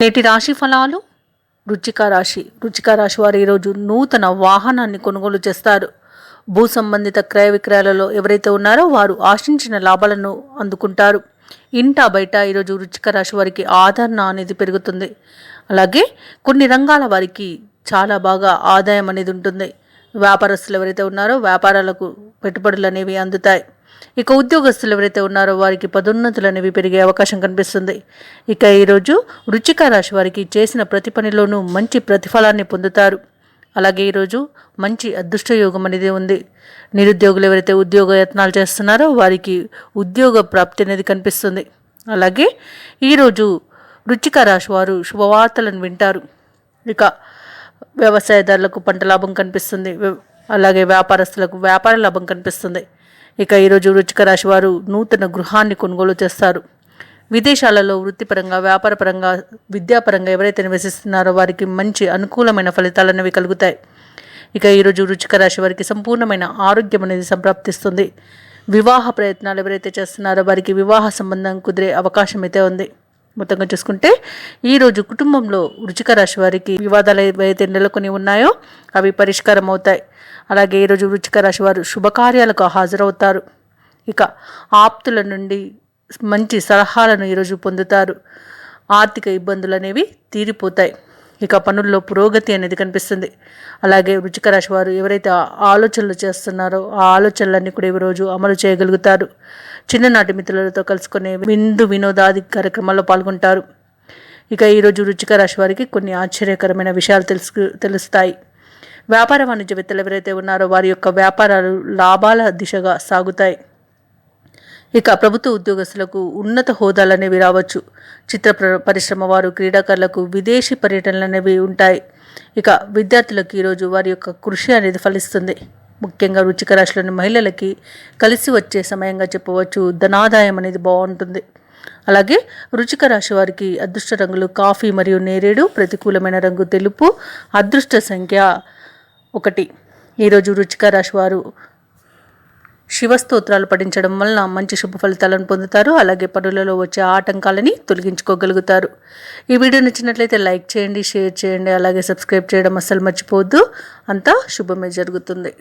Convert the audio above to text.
నేటి రాశి ఫలాలు. వృశ్చిక రాశి వారు ఈరోజు నూతన వాహనాన్ని కొనుగోలు చేస్తారు. భూ సంబంధిత క్రయ విక్రయాలలో ఎవరైతే ఉన్నారో వారు ఆశించిన లాభాలను అందుకుంటారు. ఇంటా బయట ఈరోజు వృశ్చిక రాశి వారికి ఆదరణ అనేది పెరుగుతుంది. అలాగే కొన్ని రంగాల వారికి చాలా బాగా ఆదాయం అనేది ఉంటుంది. వ్యాపారస్తులు ఎవరైతే ఉన్నారో వ్యాపారాలకు పెట్టుబడులు అనేవి అందుతాయి. ఇక ఉద్యోగస్తులు ఎవరైతే ఉన్నారో వారికి పదోన్నతులు అనేవి పెరిగే అవకాశం కనిపిస్తుంది. ఇక ఈరోజు వృశ్చిక రాశి వారికి చేసిన ప్రతి పనిలోనూ మంచి ప్రతిఫలాన్ని పొందుతారు. అలాగే ఈరోజు మంచి అదృష్ట యోగం అనేది ఉంది. నిరుద్యోగులు ఎవరైతే ఉద్యోగ యత్నాలు చేస్తున్నారో వారికి ఉద్యోగ ప్రాప్తి అనేది కనిపిస్తుంది. అలాగే ఈరోజు వృశ్చిక రాశి వారు శుభవార్తలను వింటారు. ఇక వ్యవసాయదారులకు పంట లాభం కనిపిస్తుంది. అలాగే వ్యాపారస్తులకు వ్యాపార లాభం కనిపిస్తుంది. ఇక ఈరోజు వృశ్చిక రాశి వారు నూతన గృహాన్ని కొనుగోలు చేస్తారు. విదేశాలలో వృత్తిపరంగా, వ్యాపారపరంగా, విద్యాపరంగా ఎవరైతే నివసిస్తున్నారో వారికి మంచి అనుకూలమైన ఫలితాలు అనేవి కలుగుతాయి. ఇక ఈరోజు వృశ్చిక రాశి వారికి సంపూర్ణమైన ఆరోగ్యం అనేది సంప్రాప్తిస్తుంది. వివాహ ప్రయత్నాలు ఎవరైతే చేస్తున్నారో వారికి వివాహ సంబంధం కుదిరే అవకాశం అయితే ఉంది. మొత్తంగా చూసుకుంటే ఈరోజు కుటుంబంలో వృశ్చిక రాశి వారికి వివాదాలు ఏవైతే నెలకొని ఉన్నాయో అవి పరిష్కారం అవుతాయి. అలాగే ఈరోజు వృశ్చిక రాశి వారు శుభకార్యాలకు హాజరవుతారు. ఇక ఆప్తుల నుండి మంచి సలహాలను ఈరోజు పొందుతారు. ఆర్థిక ఇబ్బందులు అనేవి తీరిపోతాయి. ఇక పనుల్లో పురోగతి అనేది కనిపిస్తుంది. అలాగే వృశ్చిక రాశి వారు ఎవరైతే ఆలోచనలు చేస్తున్నారో ఆ ఆలోచనలన్నీ కూడా ఈరోజు అమలు చేయగలుగుతారు. చిన్ననాటి మిత్రులతో కలుసుకునే విందు వినోదాది కార్యక్రమాల్లో పాల్గొంటారు. ఇక ఈరోజు వృశ్చిక రాశి వారికి కొన్ని ఆశ్చర్యకరమైన విషయాలు తెలుస్తాయి. వ్యాపార వాణిజ్యవేత్తలు ఎవరైతే ఉన్నారో వారి యొక్క వ్యాపారాలు లాభాల దిశగా సాగుతాయి. ఇక ప్రభుత్వ ఉద్యోగస్తులకు ఉన్నత హోదాలు అనేవి రావచ్చు. చిత్ర పరిశ్రమ వారు, క్రీడాకారులకు విదేశీ పర్యటనలు అనేవి ఉంటాయి. ఇక విద్యార్థులకు ఈరోజు వారి యొక్క కృషి అనేది ఫలిస్తుంది. ముఖ్యంగా వృశ్చిక రాశిలోని మహిళలకి కలిసి వచ్చే సమయంగా చెప్పవచ్చు. ధనాదాయం అనేది బాగుంటుంది. అలాగే వృశ్చిక రాశి వారికి అదృష్ట రంగులు కాఫీ మరియు నేరేడు, ప్రతికూలమైన రంగు తెలుపు, అదృష్ట సంఖ్య 1. ఈరోజు వృశ్చిక రాశి వారు శివస్తోత్రాలు పఠించడం వలన మంచి శుభ ఫలితాలను పొందుతారు. అలాగే పనులలో వచ్చే ఆటంకాలని తొలగించుకోగలుగుతారు. ఈ వీడియో నచ్చినట్లయితే లైక్ చేయండి, షేర్ చేయండి, అలాగే సబ్స్క్రైబ్ చేయడం అస్సలు మర్చిపోవద్దు. అంతా శుభమే జరుగుతుంది.